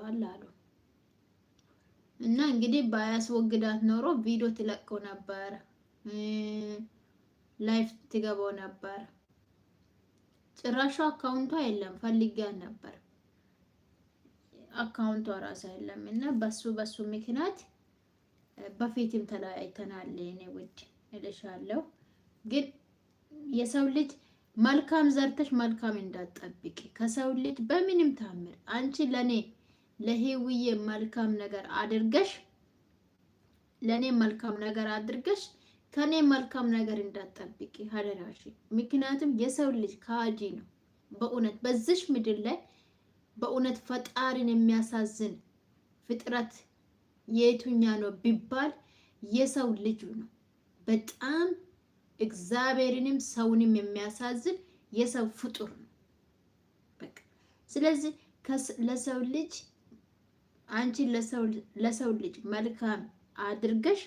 ተለቋል አሉ። እና እንግዲህ ባያስወግዳት ኖሮ ቪዲዮ ትለቀው ነበር፣ ላይፍ ትገባው ነበር። ጭራሹ አካውንቷ የለም፣ ፈልጊያ ነበር አካውንቷ ራሱ የለም። እና በሱ ምክንያት በፊትም ተለያይተናል። እኔ ውድ እልሻለሁ፣ ግን የሰው ልጅ መልካም ዘርተሽ መልካም እንዳትጠብቂ ከሰው ልጅ በምንም ታምር። አንቺ ለሄውዬ መልካም ነገር አድርገሽ መልካም ነገር አድርገሽ ከኔ መልካም ነገር እንዳትጠብቂ አደራሽ። ምክንያቱም የሰው ልጅ ካጂ ነው በእውነት በዚሽ ምድር ላይ በእውነት ፈጣሪን የሚያሳዝን ፍጥረት የቱኛ ነው ቢባል የሰው ልጅ ነው። በጣም እግዚአብሔርንም ሰውንም የሚያሳዝን የሰው ፍጡር ነው በቃ። ስለዚህ ለሰው ልጅ አንቺ ለሰው ልጅ መልካም አድርገሽ